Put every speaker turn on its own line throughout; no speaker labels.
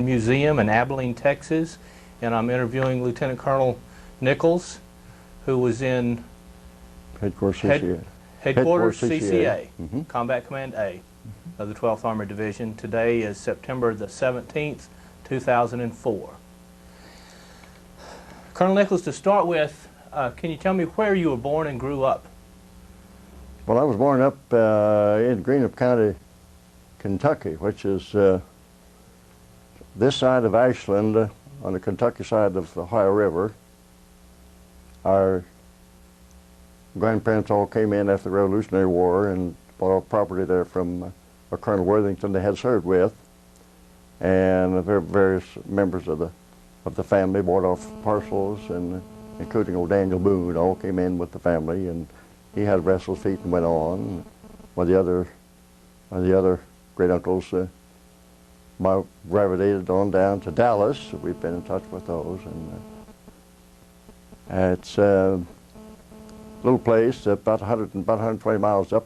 Museum in Abilene, Texas, and I'm interviewing Lieutenant Colonel Nichols, who was in
Headquarters CCA.
Headquarters CCA,
Mm-hmm.
Combat Command A of the 12th Armored Division. Today is September the 17th, 2004. Colonel Nichols, to start with, can you tell me where you were born and grew up?
Well, I was born up in Greenup County, Kentucky, which is this side of Ashland, on the Kentucky side of the Ohio River. Our grandparents all came in after the Revolutionary War and bought off property there from Colonel Worthington they had served with, and various members of the family bought off parcels, and including old Daniel Boone all came in with the family, and he had restless feet and went on. While the other great uncles gravitated on down to Dallas. We've been in touch with those, and it's a little place about 120 miles up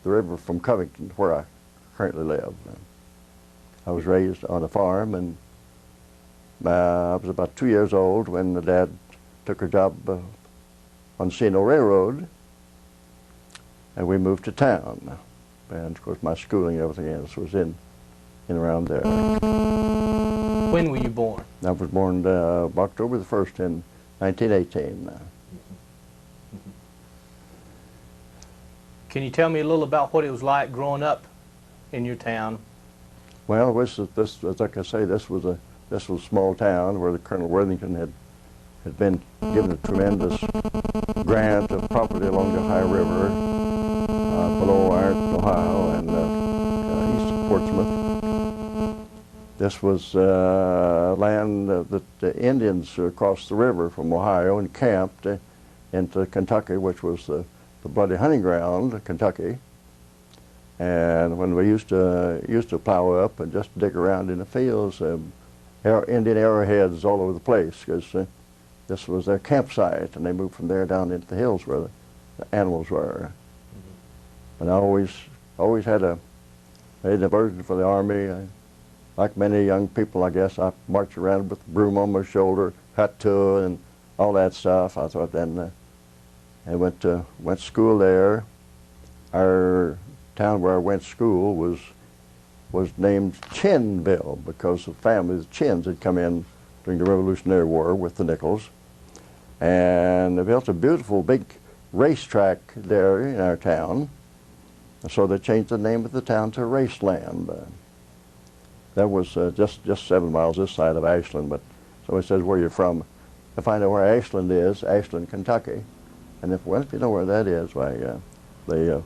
the river from Covington, where I currently live. I was raised on a farm, and I was about 2 years old when the dad took a job on the C&O Railroad, and we moved to town. And of course my schooling and everything else was in around there.
When were you born?
I was born October the 1st in 1918.
Can you tell me a little about what it was like growing up in your town?
Well, this like I say, this was a small town where the Colonel Worthington had been given a tremendous grant of property along the Ohio River, below Ironton, Ohio, and east of Portsmouth. This was land that the Indians crossed the river from Ohio and camped into Kentucky, which was the bloody hunting ground of Kentucky. And when we used to plow up and just dig around in the fields, Indian arrowheads all over the place, because this was their campsite, and they moved from there down into the hills where the animals were. And I always had a diversion for the Army. Like many young people, I guess, I marched around with a broom on my shoulder, hat to, and all that stuff. I thought then I went to school there. Our town where I went to school was named Chinville because the family, the Chins, had come in during the Revolutionary War with the Nichols. And they built a beautiful big racetrack there in our town. So they changed the name of the town to Raceland. That was just 7 miles this side of Ashland, but somebody says, where you're from? If I know where Ashland is, Ashland, Kentucky. And if you know where that is, why, the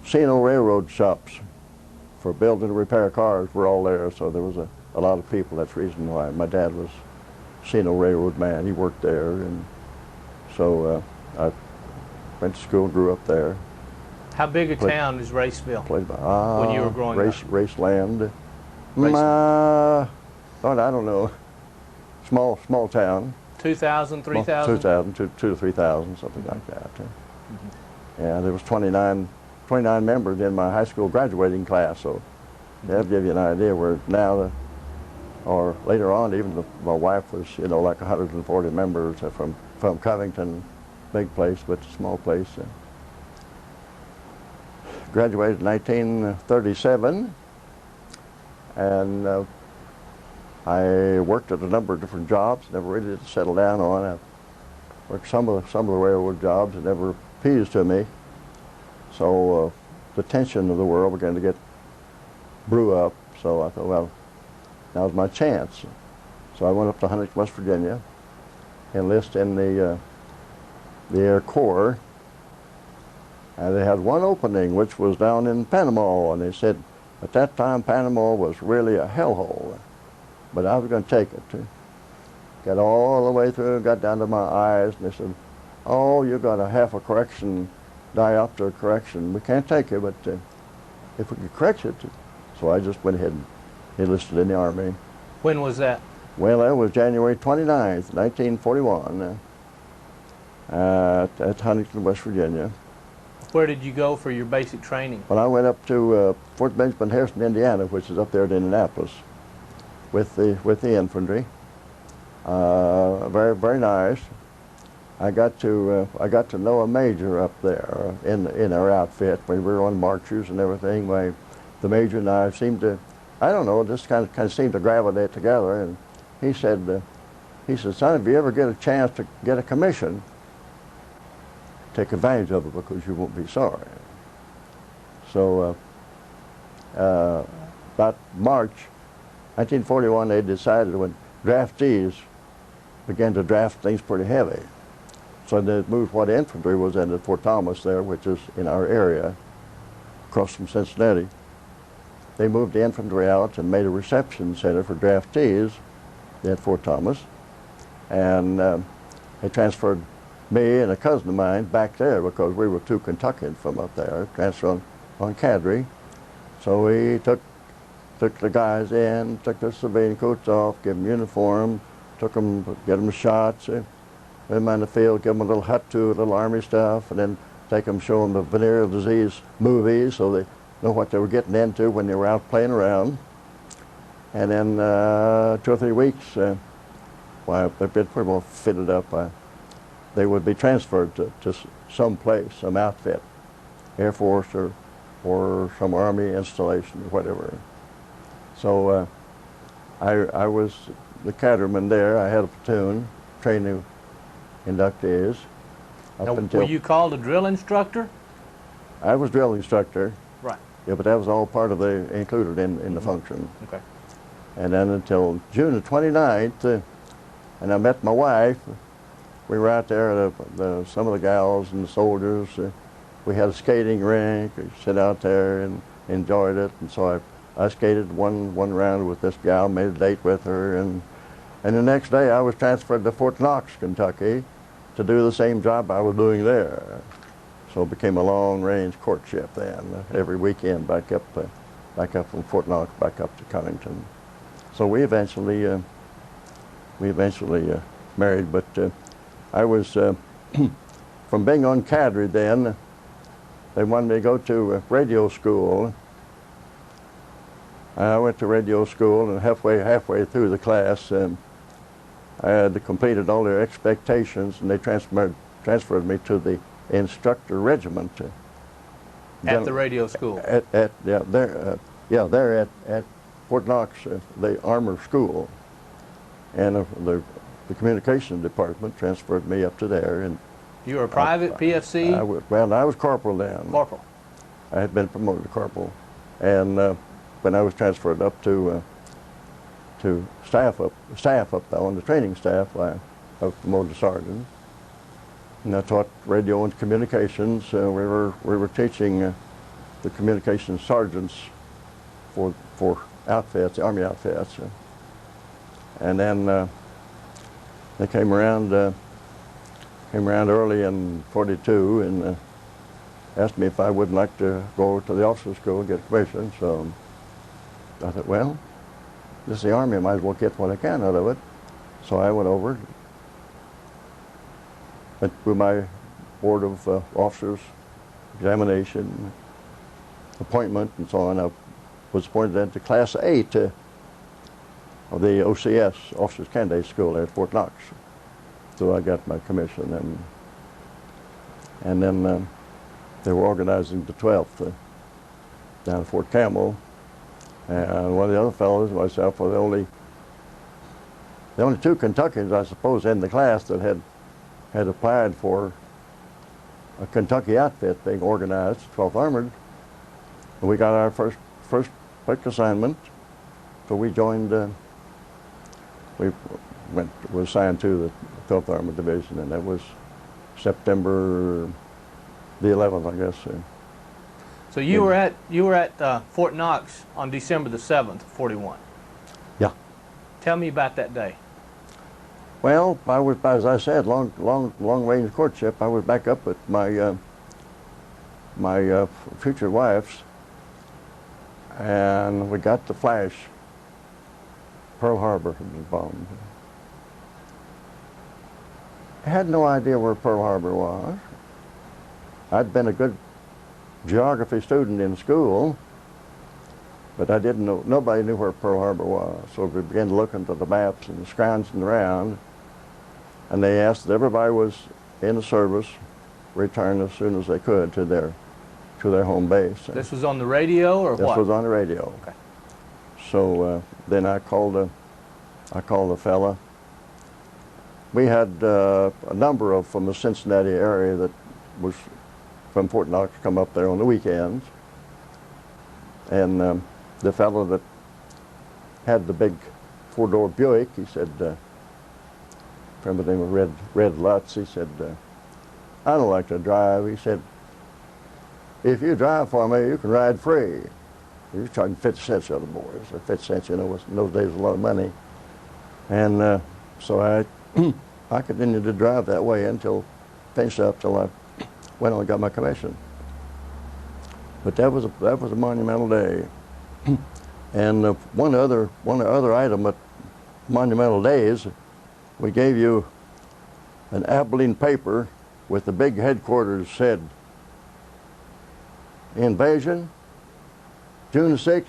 C&O Railroad shops for building and repair cars were all there, so there was a lot of people. That's the reason why. My dad was C&O Railroad man. He worked there, and so I went to school and grew up there.
How big a town is Raceville when you were growing up?
Raceland. I don't know. Small town.
2,000, 3,000?
2,000, 2 to 3,000, something like that. Yeah, there was 29 members in my high school graduating class, so that'll give you an idea where now, or later on, even my wife was, like 140 members from Covington, big place, but a small place. Graduated in 1937, and I worked at a number of different jobs, never really did settle down on. I worked some of the railroad jobs that never appeased to me. So the tension of the world began to brew up, so I thought, well, now's my chance. So I went up to Huntington, West Virginia, enlisted in the Air Corps. And they had one opening, which was down in Panama, and they said at that time Panama was really a hellhole. But I was going to take it. Got all the way through, got down to my eyes, and they said, oh, you got a half a correction, diopter correction. We can't take it, but if we could correct it. So I just went ahead and enlisted in the Army.
When was that?
Well, that was January 29th, 1941, at Huntington, West Virginia.
Where did you go for your basic training?
Well, I went up to Fort Benjamin, Harrison, Indiana, which is up there in Indianapolis. with the infantry. Very very nice. I got to know a major up there in our outfit. We were on marchers and everything. The major and I seemed to, I don't know, just kind of seemed to gravitate together. And he said, son, if you ever get a chance to get a commission, take advantage of it because you won't be sorry. So about March 1941, they decided when draftees began to draft things pretty heavy. So they moved what infantry was in at Fort Thomas there, which is in our area, across from Cincinnati. They moved the infantry out and made a reception center for draftees at Fort Thomas. And they transferred me and a cousin of mine back there because we were two Kentuckians from up there, transferred on cadre. So we took the guys in, took their civilian coats off, gave them uniform, get them shots, put them on the field, give them a little hut too, a little army stuff, and then take them, show them the venereal disease movies so they know what they were getting into when they were out playing around. And then 2 or 3 weeks, while they've been pretty well fitted up, they would be transferred to some place, some outfit, Air Force or some Army installation or whatever. So I was the cattleman there. I had a platoon, training inductees.
Now, were you called a drill instructor?
I was drill instructor.
Right.
Yeah, but that was all part of included in the function.
Okay.
And then until June the 29th, and I met my wife. We were out there, some of the gals and the soldiers. We had a skating rink. We sat out there and enjoyed it. And so I skated one round with this gal, made a date with her, and the next day I was transferred to Fort Knox, Kentucky, to do the same job I was doing there. So it became a long-range courtship then. Every weekend, back up from Fort Knox, back up to Covington. So we eventually married. But I was from being on cadre then. They wanted me to go to radio school. I went to radio school, and halfway through the class, I had completed all their expectations, and they transferred me to the instructor regiment.
At the radio school?
There at Fort Knox, the armor school. And the communications department transferred me up to there. And
you were a private PFC?
I was corporal then.
Corporal.
I had been promoted to corporal. And when I was transferred up to staff up on the training staff, I was promoted to sergeant. And I taught radio and communications. We were teaching the communications sergeants for outfits, the Army outfits. And then they came around early in '42 and asked me if I wouldn't like to go over to the officer school and get a commission. So I thought, well, this is the Army, I might as well get what I can out of it. So I went over, went through my board of officers, examination, appointment, and so on. I was appointed then to Class 8 of the OCS, Officers Candidate School there at Fort Knox. So I got my commission, and then they were organizing the 12th down at Fort Campbell. And one of the other fellows, myself, were the only 2 Kentuckians, I suppose, in the class that had applied for a Kentucky outfit being organized, 12th Armored. And we got our first quick assignment. So we joined, was assigned to the 12th Armored Division, and that was September the 11th, I guess.
So you were at Fort Knox on December the 7th, '41.
Yeah.
Tell me about that day.
Well, I was, as I said, long range courtship. I was back up at my future wife's, and we got the flash. Pearl Harbor had been bombed. I had no idea where Pearl Harbor was. I'd been a good geography student in school, But I didn't know, nobody knew where Pearl Harbor was. So we began to look into the maps and scrounging around, and they asked that everybody was in the service return as soon as they could to their home base.
This was on the radio or
This
what?
was on the radio.
Okay.
So then I called the fella. We had a number of from the Cincinnati area that was from Fort Knox come up there on the weekends. And the fellow that had the big four-door Buick, he said, from the name of Red Lutz, he said, I don't like to drive. He said, if you drive for me, you can ride free. He was charging 50 cents the other boys. 50 cents, you know, was, in those days was a lot of money. And so I continued to drive that way until finished up till I went on and got my commission. But that was a monumental day. And one other item at monumental days, we gave you an Abilene paper with the big headquarters said, invasion, June 6th.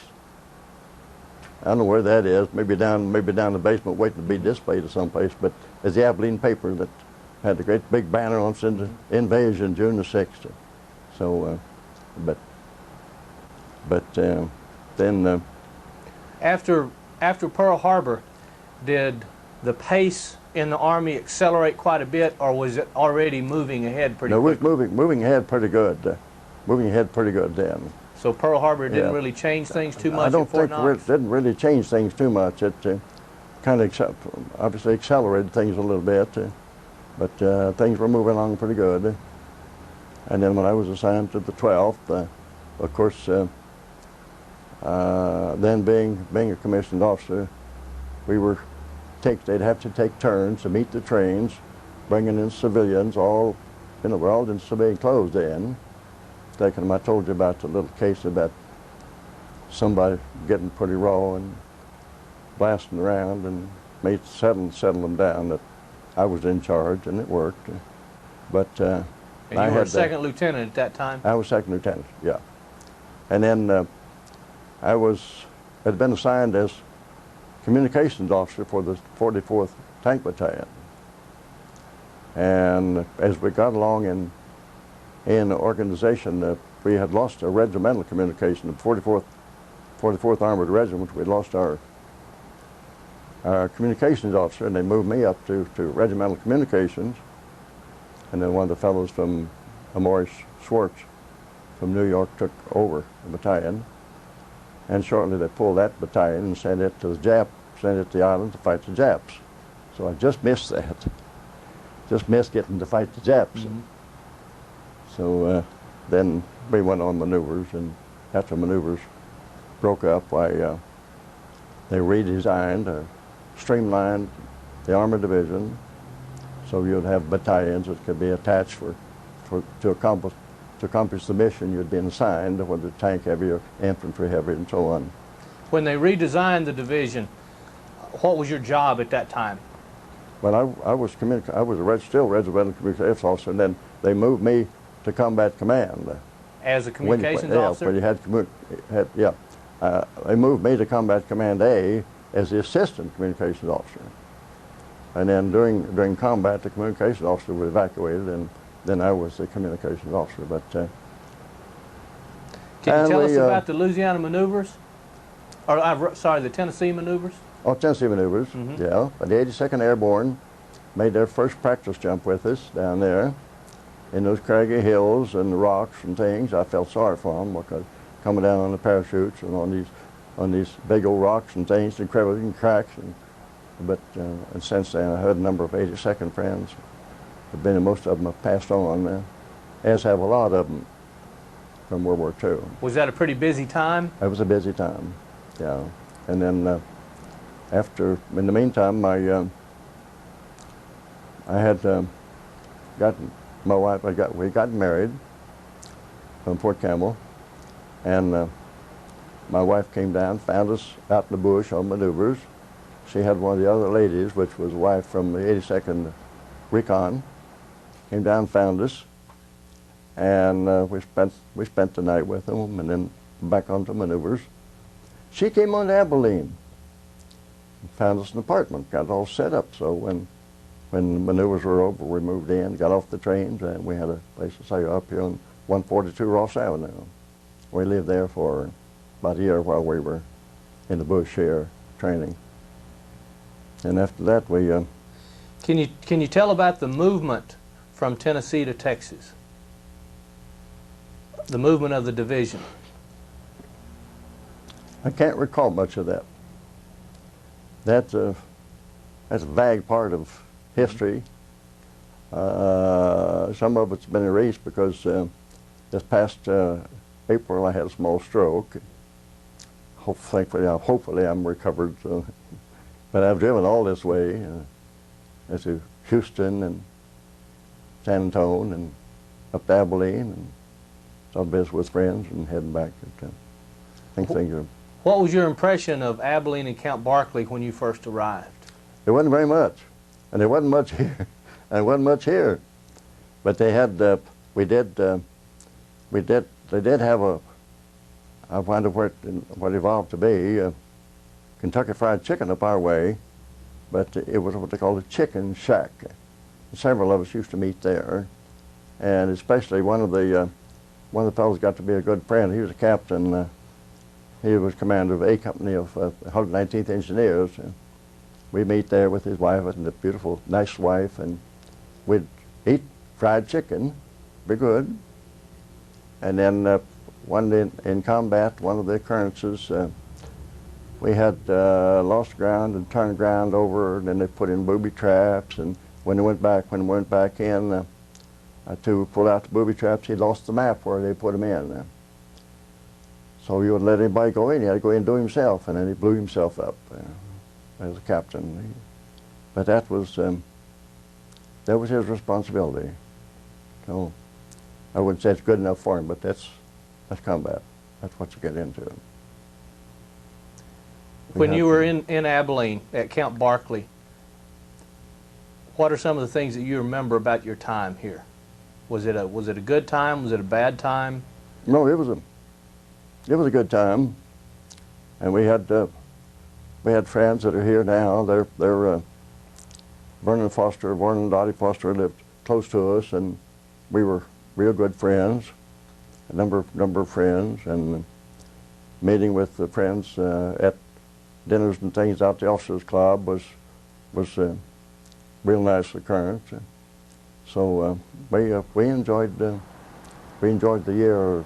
I don't know where that is. Maybe down the basement, waiting to be displayed or someplace. But it's the Abilene paper that had the great big banner on it, invasion, June the 6th. So, then
After Pearl Harbor, did the pace in the Army accelerate quite a bit, or was it already moving ahead pretty
no,
quickly?
it was moving ahead pretty good. Moving ahead pretty good then.
So Pearl Harbor didn't
Yeah.
really change things too much
I don't
at Fort
think
Knox?
it didn't really change things too much. It kind of obviously accelerated things a little bit, but things were moving along pretty good. And then when I was assigned to the 12th, of course, then being a commissioned officer, they'd have to take turns to meet the trains, bringing in civilians, we're all in civilian clothes then. I told you about the little case about somebody getting pretty raw and blasting around, and settle them down that I was in charge, and it worked. But
And you were a second lieutenant at that time?
I was second lieutenant, yeah. And then I had been assigned as communications officer for the 44th Tank Battalion. And as we got along in the organization, we had lost our regimental communication. The 44th Armored Regiment, we lost our communications officer, and they moved me up to regimental communications. And then one of the fellows from Maurice Schwartz from New York took over the battalion. And shortly they pulled that battalion and sent it to the island to fight the Japs. So I just missed that. Just missed getting to fight the Japs.
Mm-hmm.
So then we went on maneuvers, and after maneuvers broke up, they redesigned, streamlined the Armored Division, so you'd have battalions that could be attached to accomplish the mission you'd been assigned, whether tank heavy or infantry heavy and so on.
When they redesigned the division, what was your job at that time?
Well, I was still regimental communications officer, and then they moved me to combat command.
As a communications officer?
Yeah, when you they moved me to combat command A as the assistant communications officer. And then during combat, the communications officer was evacuated, and then I was the communications officer. But
can you tell us about the Louisiana maneuvers? Or sorry, the Tennessee maneuvers?
Oh, Tennessee maneuvers,
Mm-hmm.
yeah. But the 82nd Airborne made their first practice jump with us down there in those craggy hills and the rocks and things. I felt sorry for them because coming down on the parachutes and on these big old rocks and things and crevices and cracks. And since then, I had a number of 82nd friends. Most of them have passed on, as have a lot of them from World War II.
Was that a pretty busy time?
It was a busy time, yeah. And then in the meantime, I had gotten my wife. We got married from Fort Campbell, and my wife came down, found us out in the bush on maneuvers. She had one of the other ladies, which was a wife from the 82nd Recon, came down, found us, and we spent the night with them, and then back onto maneuvers. She came on to Abilene, found us an apartment, got it all set up. So when the maneuvers were over, we moved in, got off the trains, and we had a place to stay up here on 142 Ross Avenue. We lived there for about a year while we were in the bush here training. And after that, we...
Can you tell about the movement from Tennessee to Texas? The movement of the division.
I can't recall much of that. That's a vague part of history. Some of it's been erased because this past April I had a small stroke. Hopefully I'm recovered. But I've driven all this way to Houston and San Antonio and up to Abilene and some business with friends and heading back. I think things are...
What was your impression of Abilene and Count Barkley when you first arrived?
There wasn't very much, and there wasn't much here, and there wasn't much here. But they had, they did have a, I wonder what it evolved to be, Kentucky Fried Chicken up our way, but it was what they called a chicken shack. Several of us used to meet there, and especially one of the fellows got to be a good friend. He was a captain. He was commander of A Company of 119th Engineers. We'd meet there with his wife and a beautiful, nice wife, and we'd eat fried chicken, be good. And then one day in combat, one of the occurrences, we had lost ground and turned ground over, and then they put in booby traps. And when we went back in to pull out the booby traps, he lost the map where they put them in. So he wouldn't let anybody go in. He had to go in and do it himself, and then he blew himself up as a captain. But that was his responsibility. So I wouldn't say it's good enough for him, but that's combat. That's what you get into.
When you were in Abilene at Count Barkley, what are some of the things that you remember about your time here? Was it a good time? Was it a bad time?
No, it was a good time, and we had friends that are here now. They're Vernon and Dottie Foster lived close to us, and we were real good friends. A number of friends, and meeting with the friends at dinners and things out the officers' club was a real nice occurrence. So we enjoyed the year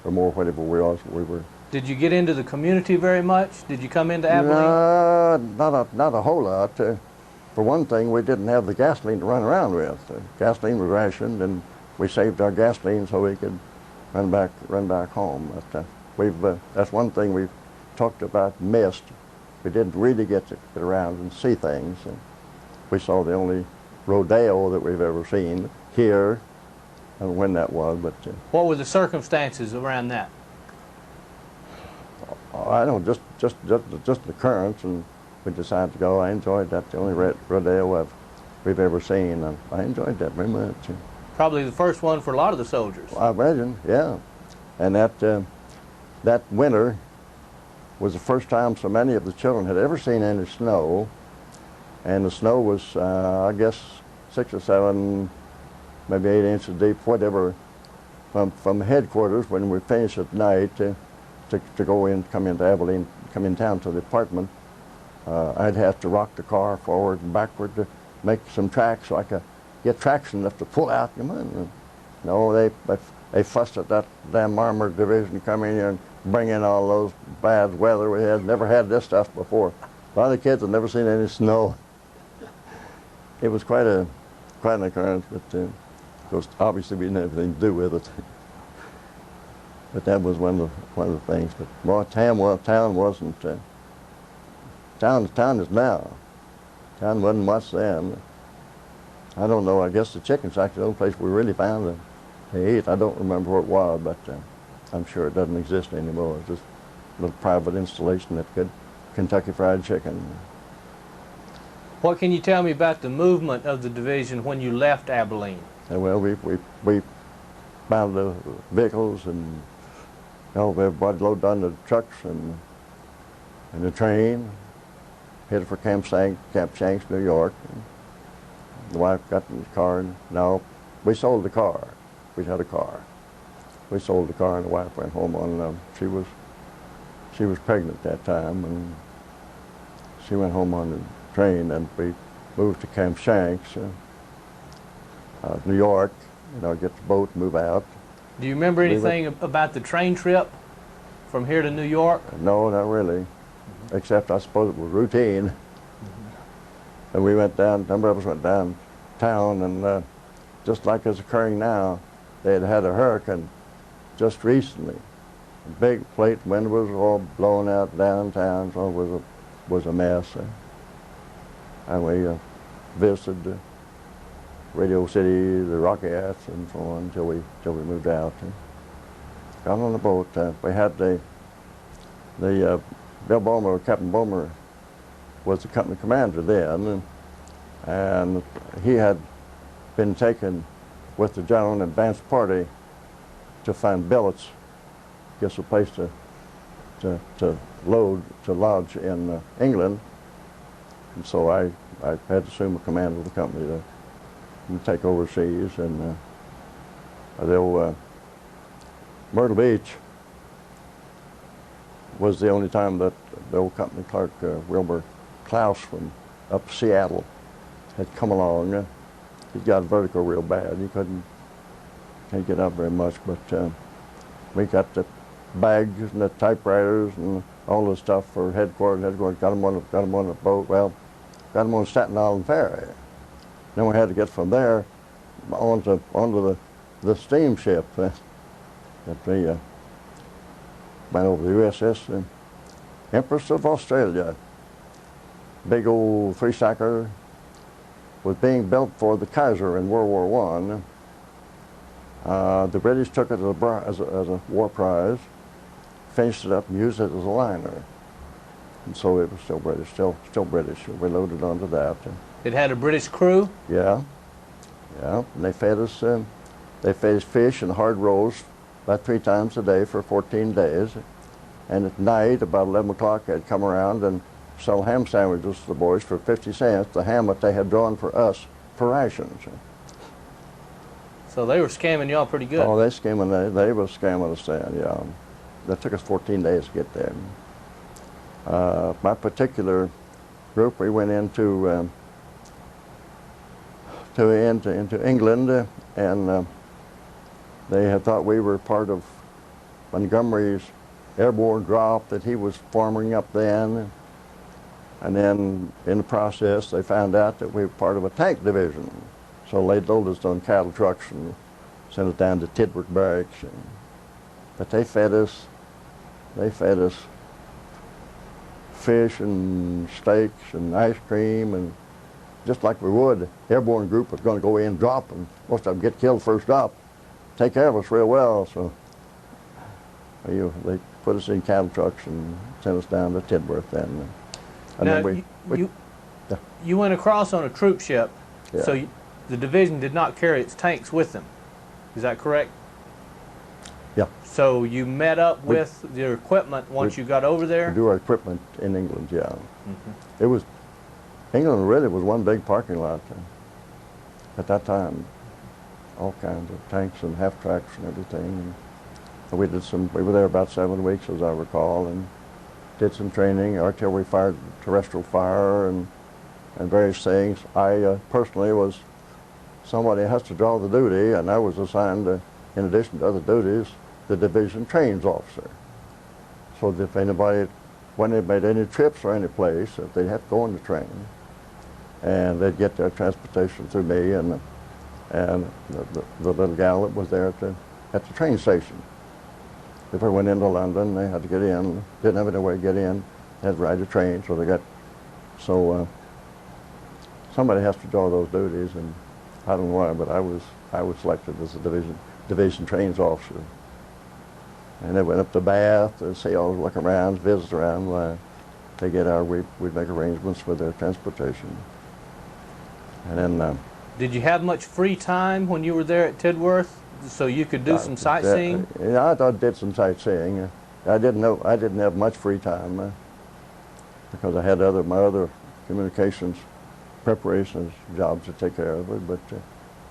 or more, whatever we were.
Did you get into the community very much? Did you come into Abilene?
Not a whole lot. For one thing, we didn't have the gasoline to run around with. Gasoline was rationed, and we saved our gasoline so we could run back home. But that's one thing we've talked about, missed. We didn't really get to get around and see things. And we saw the only rodeo that we've ever seen here. I don't know when that was, but...
What were the circumstances around that?
I don't know, just an occurrence, and we decided to go. I enjoyed that, the only rodeo we've ever seen, and I enjoyed that very much.
Probably the first one for a lot of the soldiers.
I imagine, yeah. And that winter was the first time so many of the children had ever seen any snow, and the snow was, I guess, 6 or 7, maybe 8 inches deep, whatever, from headquarters when we finished at night to go in, come into Abilene, come in town to the apartment. I'd have to rock the car forward and backward to make some tracks so I could get traction enough to pull out. No, they fussed at that damn armored division coming in here and bringing all those bad weather we had. Never had this stuff before. A lot of the kids had never seen any snow. It was quite an occurrence, but of course, obviously we didn't have anything to do with it. But that was one of the things. But well, town wasn't. Town is now. Town wasn't much then. I don't know. I guess the chicken shack is the only place we really found to eat. I don't remember where it was, but I'm sure it doesn't exist anymore. It's just a little private installation that good Kentucky Fried Chicken.
What can you tell me about the movement of the division when you left Abilene?
Well, we found the vehicles and everybody loaded on the trucks, and And the train headed for Camp Shanks, New York. And the wife got in the car, and now we sold the car. We had a car. We sold the car, and the wife went home on. She was pregnant at that time, and she went home on the train, and we moved to Camp Shanks, New York. Get the boat, move out.
Do you remember anything about the train trip from here to New York?
No, not really, except I suppose it was routine. And we went down, a number of us went downtown, and just like it's occurring now, they had had a hurricane just recently. A big plate wind was all blowing out downtown, so it was a mess. And we visited Radio City, the Rockettes, and so on until we moved out. And got on the boat. We had the Bill Bulmer, Captain Bulmer, was the company commander then, and he had been taken with the general in advance party to find billets, guess a place to lodge in England. And so I had to assume the command of the company to take overseas, and Myrtle Beach was the only time that the old company clerk, Wilbur Klaus from up Seattle, had come along. He got vertigo real bad. He can't get up very much, but we got the bags and the typewriters and all the stuff for headquarters. Got them on the boat. Well, got them on Staten Island Ferry. Then we had to get from there onto the steamship that we went over the USS Empress of Australia. Big old three-stacker was being built for the Kaiser in World War I. The British took it as a war prize, finished it up and used it as a liner. And so it was still British, still British. We loaded onto that.
It had a British crew?
Yeah. And they fed us fish and hard rolls about 3 times a day for 14 days. And at night, about 11 o'clock, they'd come around and sell ham sandwiches to the boys for 50 cents, the ham that they had drawn for us for rations.
So they were scamming y'all pretty good.
Oh, they were scamming us then, yeah. That took us 14 days to get there. My particular group, we went into England, and they had thought we were part of Montgomery's airborne drop that he was forming up then. And then in the process, they found out that we were part of a tank division. So they loaded us on cattle trucks and sent us down to Tidworth Barracks. But they fed us fish and steaks and ice cream, and just like we would. The airborne group was going to go in and drop, and most of them get killed first drop. Take care of us real well, so they put us in cattle trucks and sent us down to Tidworth then. And
now,
then
you went across on a troop ship,
Yeah.
so the division did not carry its tanks with them. Is that correct?
Yeah.
So you met up with your equipment once you got over there?
We do our equipment in England, yeah. It was, England really was one big parking lot at that time. All kinds of tanks and half-tracks and everything. And we were there about 7 weeks, as I recall, and did some training, artillery fire, terrestrial fire, and various things. I personally was somebody has to draw the duty, and I was assigned, in addition to other duties, the division trains officer. So that if anybody, when they made any trips or any place, they'd have to go on the train, and they'd get their transportation through me and the little gal that was there at the train station. If they went into London, they had to get in. Didn't have any way to get in. They had to ride a train, so somebody has to draw those duties, and I don't know why, but I was selected as a division trains officer. And they went up to Bath to see all the look around, visit around. They get we'd make arrangements for their transportation. And then
did you have much free time when you were there at Tidworth, so you could do some sightseeing?
Yeah, I did some sightseeing. I didn't have much free time. because I had my other communications preparations jobs to take care of it. But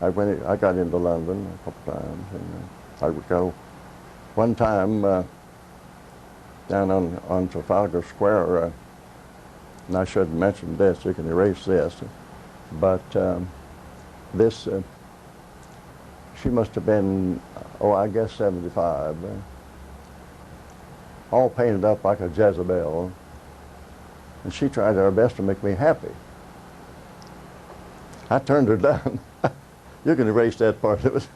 I got into London a couple times, and I would go one time down on Trafalgar Square, and I shouldn't mention this, you can erase this, but this, she must have been, I guess 75, all painted up like a Jezebel, and she tried her best to make me happy. I turned her down. You can erase that part of it.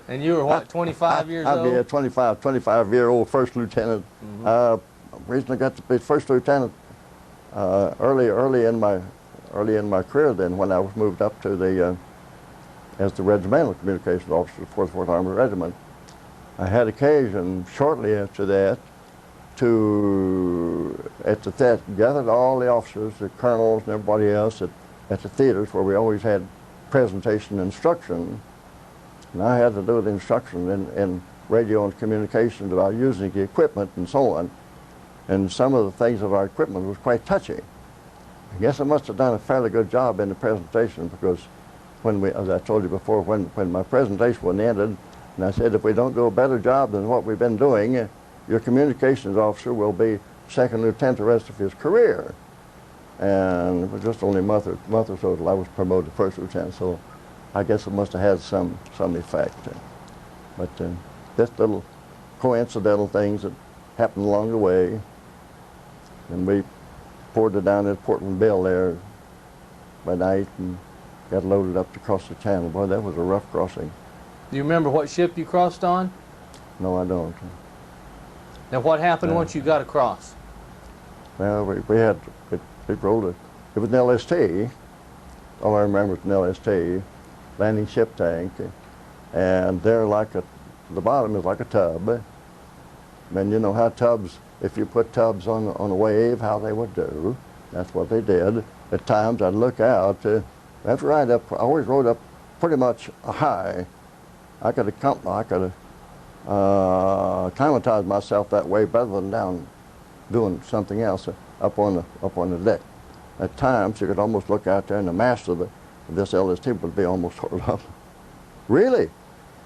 And you were what, 25 years old?
I'd be a 25-year-old first lieutenant.
Mm-hmm.
Reason I got to be first lieutenant early in my career. Then, when I was moved up to as the regimental communications officer of the 44th Army Regiment, I had occasion shortly after that to gathered all the officers, the colonels, and everybody else at the theaters where we always had presentation instruction. And I had to do the instruction in radio and communications about using the equipment and so on. And some of the things of our equipment was quite touchy. I guess I must have done a fairly good job in the presentation, because as I told you before, when my presentation ended, and I said, if we don't do a better job than what we've been doing, your communications officer will be second lieutenant the rest of his career. And it was just only a month or so till I was promoted to first lieutenant, so I guess it must have had some effect. But just little coincidental things that happened along the way. And we poured it down at Portland Bill there by night and got loaded up to cross the channel. Boy, that was a rough crossing.
Do you remember what ship you crossed on?
No, I don't.
Now, what happened once you got across?
Well, we rolled it. It was an LST. All I remember was an LST, landing ship tank, and they're the bottom is like a tub. And you know how tubs, if you put tubs on a wave, how they would do. That's what they did. At times I'd look out. I'd ride up. I always rode up pretty much high. I could acclimatize myself that way better than down doing something else up on the deck. At times you could almost look out there, and the mast of this LST would be almost horizontal. Really,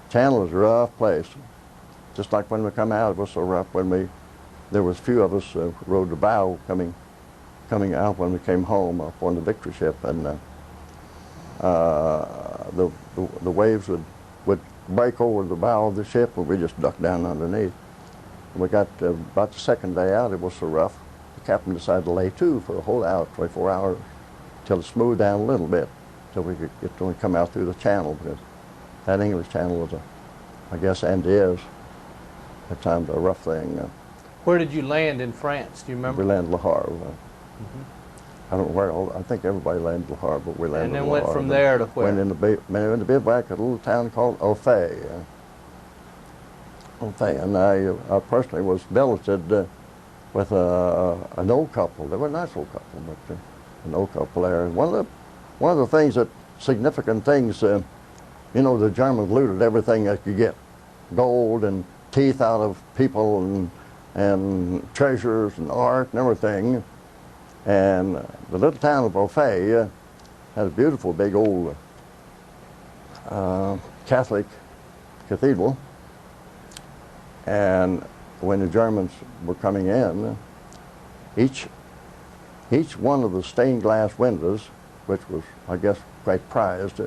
channel is a rough place. Just like when we come out, it was so rough. There was few of us who rode the bow coming out when we came home up on the Victory ship, and the waves would break over the bow of the ship, and we just ducked down underneath. And we got about the second day out, it was so rough, the captain decided to lay to for a whole hour, 24 hours, till it smoothed down a little bit, till we could get to come out through the channel, because that English channel was I guess, and is, at times a rough thing.
Where did you land in France? Do you remember?
We landed Le Havre. I don't know where. I think everybody landed Le Havre, but we landed.
And then
Le
went
Havre.
from there to where?
Went in the bivouac at a little town called Ophé. And I personally was billeted with an old couple. They were a nice old couple, but an old couple there. And one of the things significant things, the Germans looted everything they could get, gold and teeth out of people and treasures and art and everything. And the little town of Ophé had a beautiful big old Catholic cathedral. And when the Germans were coming in, each one of the stained glass windows, which was, I guess, quite prized,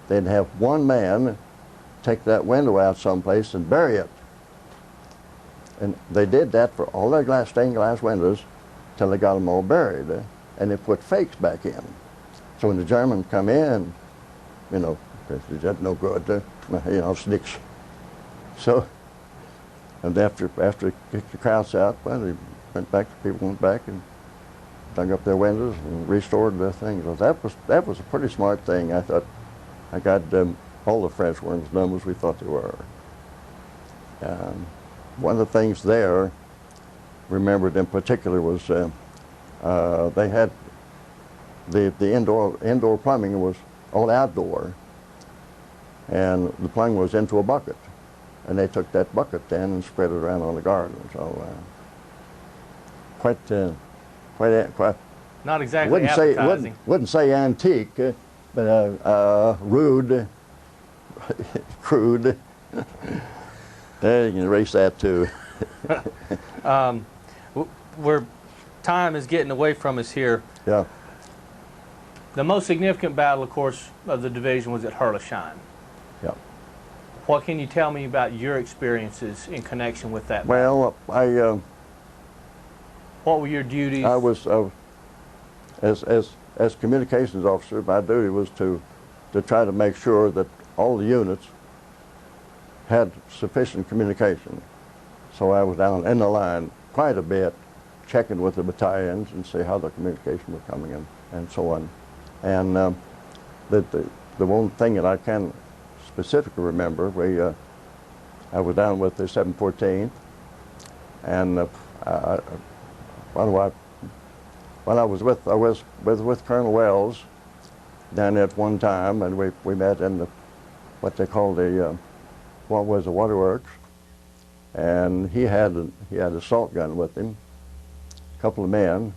they'd have one man take that window out someplace and bury it. And they did that for all their stained glass windows till they got them all buried. And they put fakes back in. So when the Germans come in, that's no good, snicks. So, and after they kicked the crowds out, well, people went back and dug up their windows and restored their things. So that was a pretty smart thing. I thought I got all the French weren't as dumb as we thought they were. One of the things there, remembered in particular, was they had the indoor plumbing was all outdoor, and the plumbing was into a bucket, and they took that bucket then and spread it around on the garden. So quite quite
Not exactly appetizing.
wouldn't say antique, but rude, crude. There, you can erase that too.
Where time is getting away from us here.
Yeah.
The most significant battle, of course, of the division was at Herlisheim.
Yeah.
What can you tell me about your experiences in connection with that battle?
Well,
What were your duties?
I was as communications officer. My duty was to try to make sure that all the units had sufficient communication. So I was down in the line quite a bit, checking with the battalions and see how the communication were coming in and so on. And the one thing that I can specifically remember, I was down with the 714th, and when I was with Colonel Wells down at one time, and we met in what they call the waterworks, and he had a assault gun with him, a couple of men.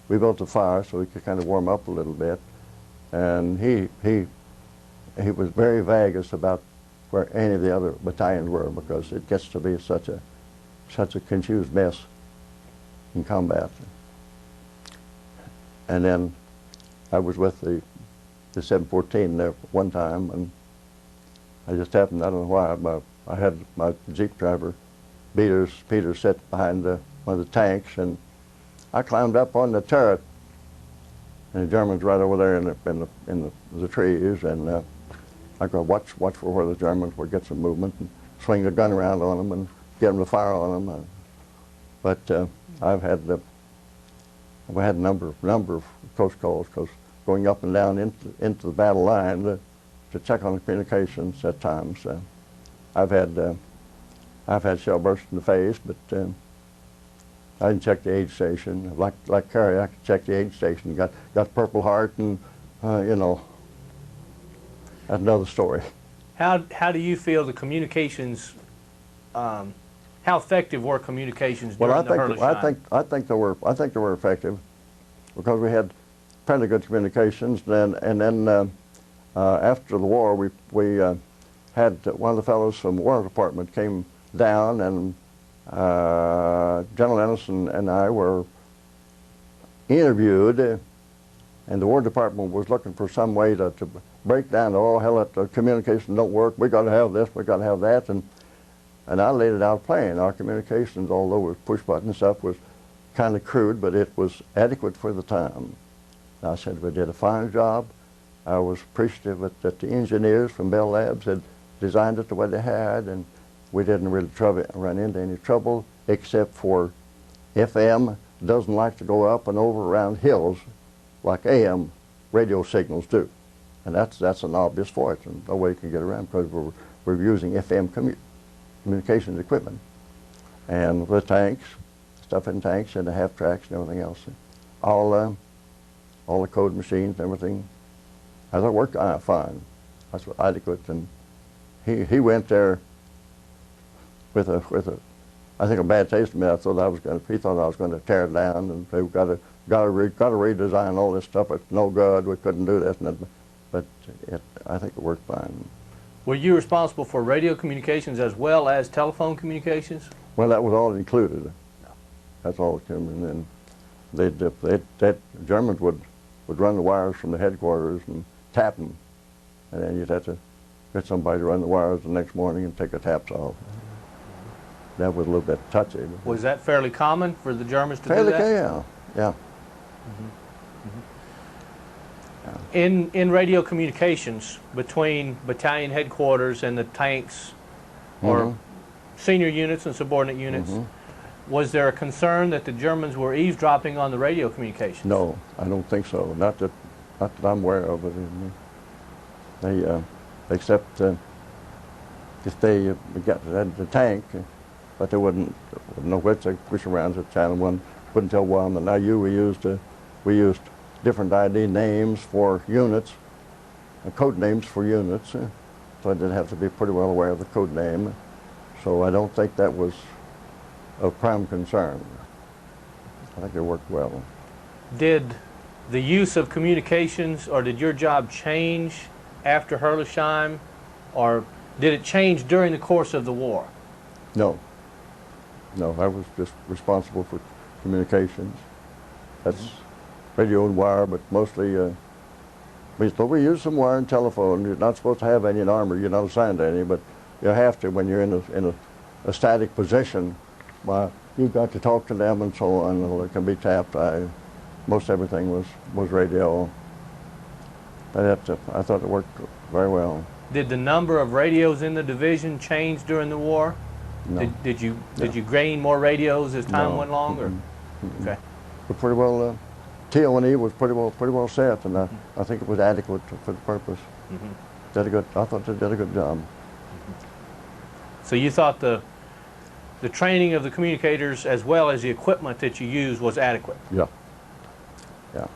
We built a fire so we could kind of warm up a little bit, and he was very vague about where any of the other battalions were, because it gets to be such a confused mess in combat. And then I was with the 714 there one time, and I just happened, I don't know why, I had my Jeep driver, Peter, sit behind one of the tanks, and I climbed up on the turret, and the Germans right over there in the trees, and I go watch for where the Germans would get some movement and swing the gun around on them and get them to fire on them. But I've had a number of close calls, because going up and down into the battle line to check on the communications at times. I've had shell bursts in the face, but I didn't check the aid station. Like Carrie, I could check the aid station. Got Purple Heart, and you know, that's another story.
How do you feel the communications? How effective were communications during the Herlisheim?
I think they were effective, because we had fairly good communications. And then after the war, we had one of the fellows from the War Department came down, and General Ellison and I were interviewed, and the War Department was looking for some way to break down, oh hell, the communication don't work, we got to have this, we got to have that, and I laid it out plain. Our communications, although it was push button stuff, was kind of crude, but it was adequate for the time. And I said we did a fine job. I was appreciative that the engineers from Bell Labs had designed it the way they had, and we didn't really run into any trouble, except for FM doesn't like to go up and over around hills like AM radio signals do. And that's an obvious fault, and no way you can get around, because we're using FM communications equipment. And the tanks, stuff in tanks and the half tracks and everything else. All the code machines and everything, I thought worked fine. That's what adequate. And he went there with I think a bad taste in me. He thought I was going to tear it down, and we got to redesign all this stuff. It's no good. We couldn't do this. But I think it worked fine.
Were you responsible for radio communications as well as telephone communications?
Well, that was all included. That's all that came in. And the Germans would run the wires from the headquarters and tap them, and then you'd have to get somebody to run the wires the next morning and take the taps off. That was a little bit touchy.
Was that fairly common for the Germans to do that?
Yeah.
In radio communications between battalion headquarters and the tanks, or senior units and subordinate units, was there a concern that the Germans were eavesdropping on the radio communications?
No, I don't think so. Not that I'm aware of it. They except if they got the tank, but they wouldn't know which rounds at Channel 1. Wouldn't tell one. And we used different ID names for units, code names for units. So I did have to be pretty well aware of the code name. So I don't think that was of prime concern. I think it worked well.
Did the use of communications, or did your job change after Herlesheim, or did it change during the course of the war?
No. No, I was just responsible for communications. That's radio and wire, but mostly we use some wire and telephone. You're not supposed to have any in armor. You're not assigned to any, but you have to when you're in a static position. Well, you've got to talk to them and so on. Or it can be tapped. Most everything was radio. I thought it worked very well.
Did the number of radios in the division change during the war?
No.
Did you gain more radios as time went along? Or? Okay.
But pretty well, T.O.E. was pretty well set, and I think it was adequate for the purpose. I thought they did a good job.
So you thought the training of the communicators as well as the equipment that you used was adequate?
Yeah. Yeah.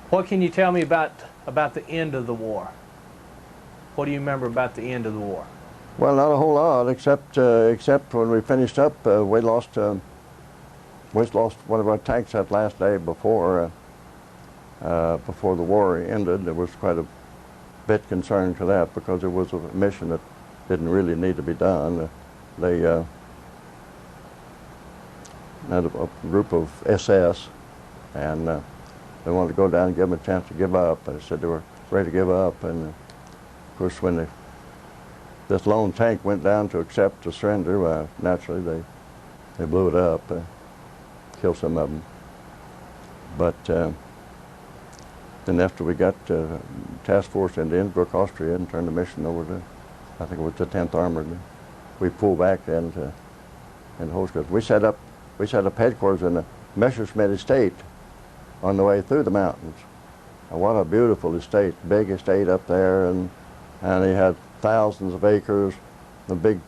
What can you tell me about the end of the war? What do you remember about the end of the war?
Well, not a whole lot, except when we finished up, we lost one of our tanks that last day before the war ended. There was quite a bit concerned for that because it was a mission that didn't really need to be done. They had a group of SS, and they wanted to go down and give them a chance to give up. They said they were ready to give up, and of course when this lone tank went down to accept the surrender, naturally they blew it up, killed some of them. But then after we got task force into Innsbruck, Austria, and turned the mission over to, I think it was the 10th Armored, we pulled back then to Holzkirchen. We set up headquarters in the Messerschmitt estate on the way through the mountains. And what a beautiful estate, big estate up there, and he had thousands of acres, a big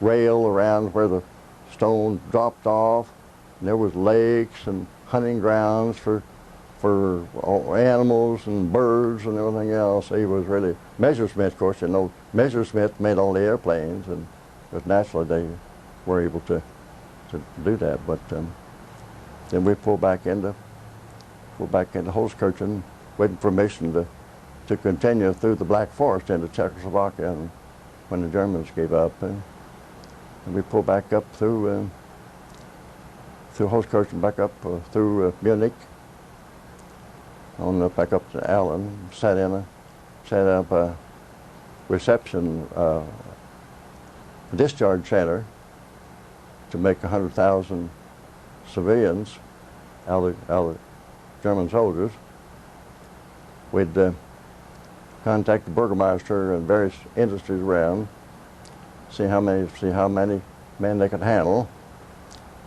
rail around where the stone dropped off, and there was lakes and hunting grounds for animals and birds and everything else. He was really, Messerschmitt, of course, you know, Messerschmitt made all the airplanes, and but naturally they were able to do that. But then we pulled back into Holzkirchen, waiting for permission to continue through the Black Forest into Czechoslovakia, and when the Germans gave up, and we pulled back up through Holzkirchen, back up through Munich, back up to Allen, set up a reception discharge center to make 100,000 civilians out of German soldiers. We'd contact the Burgermeister and various industries around, see how many men they could handle,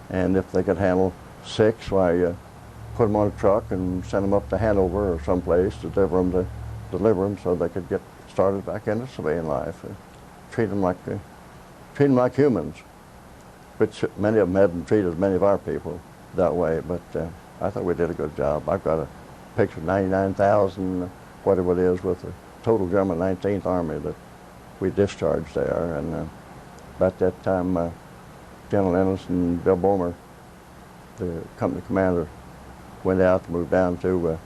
and if they could handle 6, why put them on a truck and send them up to Hanover or someplace to deliver them so they could get started back into civilian life. Treat them like humans, which many of them hadn't treated many of our people that way. But I thought we did a good job. I've got a picture of 99,000, whatever it is, with the total German 19th Army that we discharged there. And about that time, General Ennis and Bill Bomer, the company commander, went out to move down to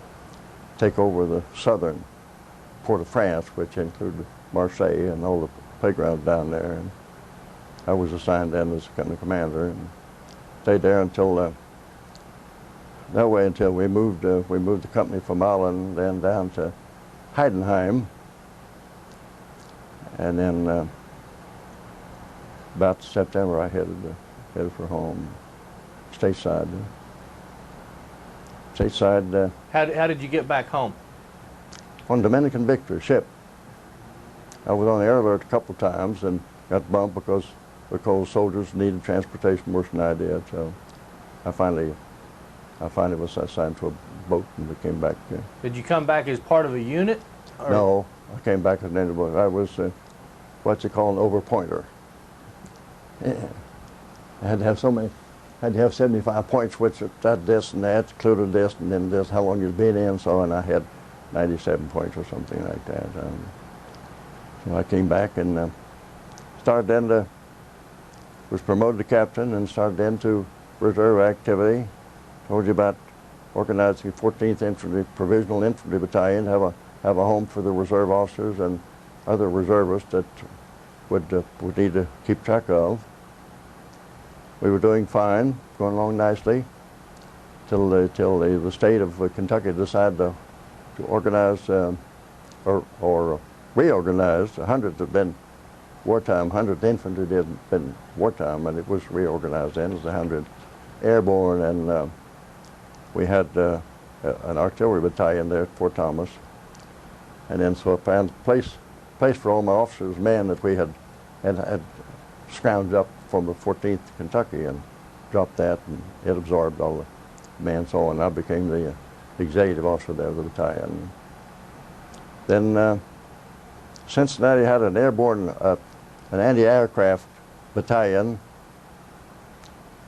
take over the southern Port-au-France, which included Marseille and all the playgrounds down there. And I was assigned then as company commander and stayed there until we moved the company from Aalen then down to Heidenheim, and then about September I headed for home, stateside.
How did you get back home?
On Dominican Victory ship. I was on the air alert a couple of times and got bumped because soldiers needed transportation worse than I did. So I finally was assigned to a boat and we came back.
Did you come back as part of a unit? Or?
No, I came back as an individual. I was what you call an overpointer. Yeah. I had to have so many. I had to have 75 points, which that, this, and that, included this, and then this, how long you'd been in, so, and I had 97 points or something like that. So I came back and started then was promoted to captain and started into reserve activity told you about organizing 14th Infantry Provisional Infantry Battalion, have a home for the reserve officers and other reservists that would need to keep track of. We were doing fine, going along nicely, till the state of Kentucky decided to organize or reorganize. 100th had been wartime, 100th Infantry had been wartime, and it was reorganized then as the 100th Airborne, and we had an artillery battalion there at Fort Thomas. And then so I found a place for all my officers, men that we had scrounged up from the 14th Kentucky, and dropped that, and it absorbed all the men. So and I became the executive officer there of the battalion. Then Cincinnati had an airborne, an anti-aircraft battalion,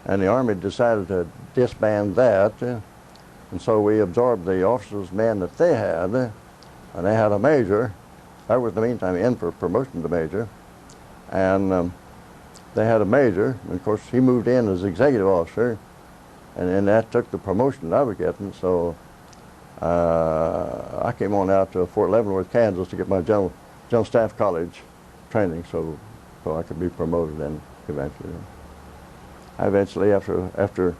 and the Army decided to disband that, and so we absorbed the officers' men that they had, and they had a major. I was in the meantime in for promotion to major, and they had a major, and of course he moved in as executive officer, and then that took the promotion I was getting, so I came on out to Fort Leavenworth, Kansas to get my General Staff College training, so I could be promoted then eventually. I eventually, after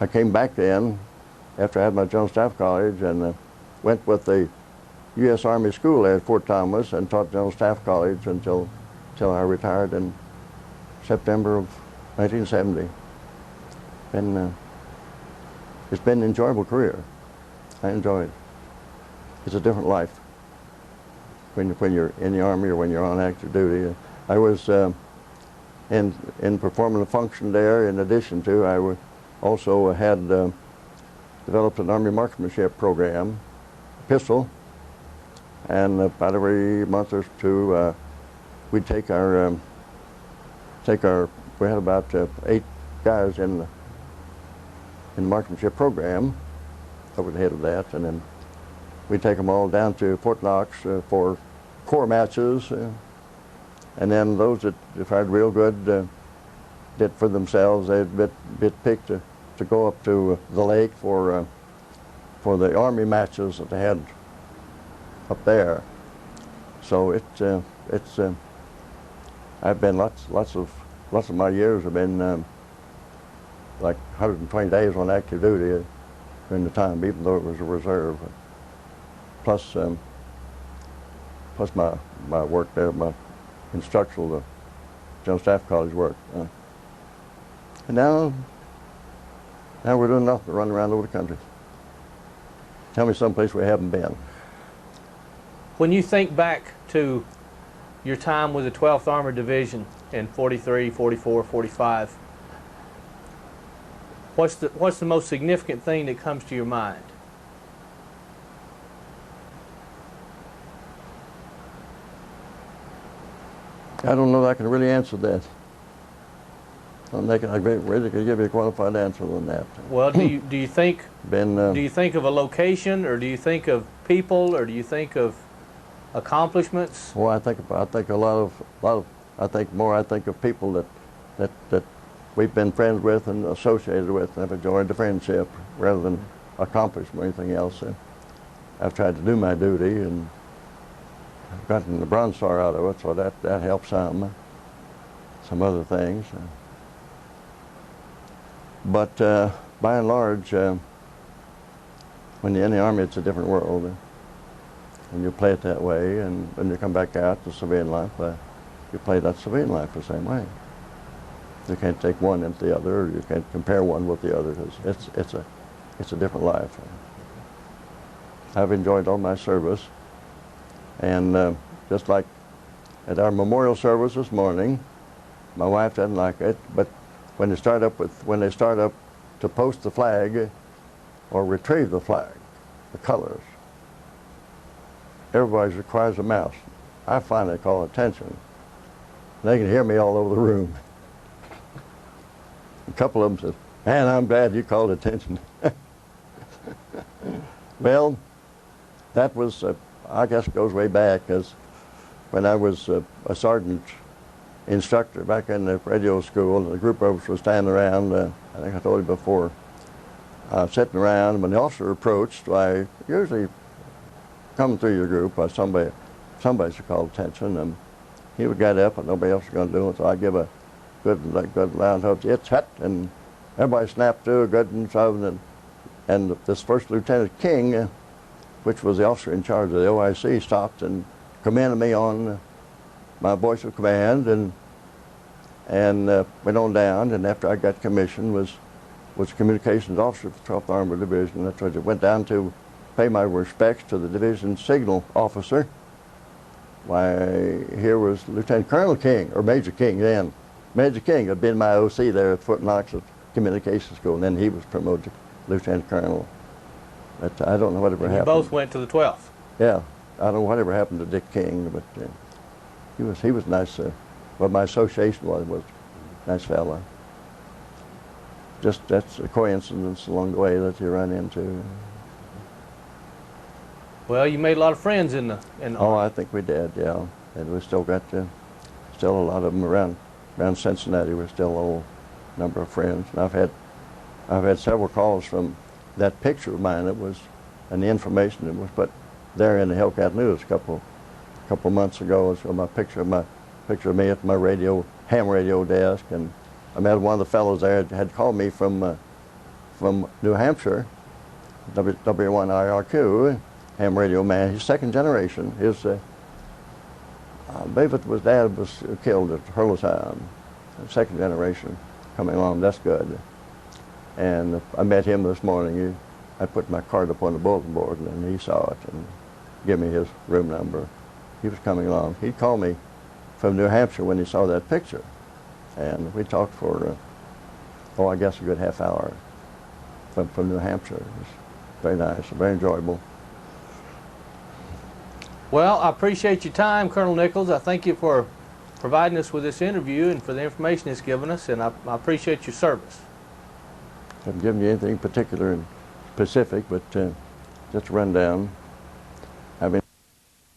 I came back then, after I had my General Staff College, and went with the U.S. Army School there at Fort Thomas and taught General Staff College until I retired in September of 1970. It's been an enjoyable career. I enjoy it. It's a different life when you're in the Army or when you're on active duty. I was in performing a function there. In addition to, I also had developed an Army marksmanship program, pistol, and about every month or two we'd take our we had about 8 guys in the marksmanship program. I was the head of that, and then we'd take them all down to Fort Knox for corps matches, and then those that fired real good did for themselves. They'd bit picked to go up to the lake for the Army matches that they had up there. So it's I've been lots of my years have been like 120 days on active duty during the time, even though it was a reserve. Plus my work there, my instructional, General Staff College work. And now we're doing nothing but running around over the country. Tell me someplace we haven't been.
When you think back to your time with the 12th Armored Division in 43, 44, 45, what's the most significant thing that comes to your mind?
I don't know that I can really answer that. I don't think I really could give you a qualified answer on that.
Well, do you think do you think of a location, or do you think of people, or do you think of accomplishments?
Well, I think a lot of I think of people that we've been friends with and associated with, and have enjoyed the friendship rather than accomplishment or anything else. I've tried to do my duty and I've gotten the Bronze Star out of it, so that helps some other things. But by and large, when you're in the Army, it's a different world. And you play it that way, and when you come back out to civilian life, you play that civilian life the same way. You can't take one into the other, or you can't compare one with the other, because it's a different life. I've enjoyed all my service, and just like at our memorial service this morning, my wife doesn't like it, but when they start up to post the flag or retrieve the flag, the colors, everybody requires a mouse. I finally call attention. They can hear me all over the room. A couple of them said, "Man, I'm glad you called attention." Well, that was, I guess, goes way back, because when I was a sergeant instructor back in the radio school, and the group of us was standing around. I think I told you before, sitting around. When the officer approached, I usually coming through your group, somebody should call attention, and he would get up, and nobody else was going to do it. So I give a good loud hope, "It's hot," and everybody snapped to a good and so, and this First Lieutenant King, which was the officer in charge of the OIC, stopped and commended me on my voice of command, and went on down. And after I got commissioned, was communications officer for 12th Armored Division. That's what I went down to pay my respects to the division signal officer. Why, here was Lieutenant Colonel King, or Major King then. Major King had been my OC there at Fort Knox at Communications School, and then he was promoted to Lieutenant Colonel. But I don't know whatever happened.
You both went to the 12th.
Yeah, I don't know whatever happened to Dick King, but he was nice. Well, my association was a nice fella. Just that's a coincidence along the way that you run into.
Well, you made a lot of friends in the
Oh, I think we did, yeah. And we still got still a lot of them around Cincinnati. We're still a little number of friends. And I've had several calls from that picture of mine. It was, and the information that was put there in the Hellcat News a couple months ago. So my picture of me at my ham radio desk, and I met one of the fellows there had called me from New Hampshire, W1IRQ, ham radio man. He's second generation. I believe it was Dad was killed at Hurlesheim. Second generation coming along. That's good. And I met him this morning. I put my card up on the bulletin board, and he saw it and gave me his room number. He was coming along. He called me from New Hampshire when he saw that picture, and we talked for, I guess a good half hour from New Hampshire. It was very nice, very enjoyable.
Well, I appreciate your time, Colonel Nichols. I thank you for providing us with this interview and for the information it's given us, and I appreciate your service.
I haven't given you anything particular and specific, but just a rundown.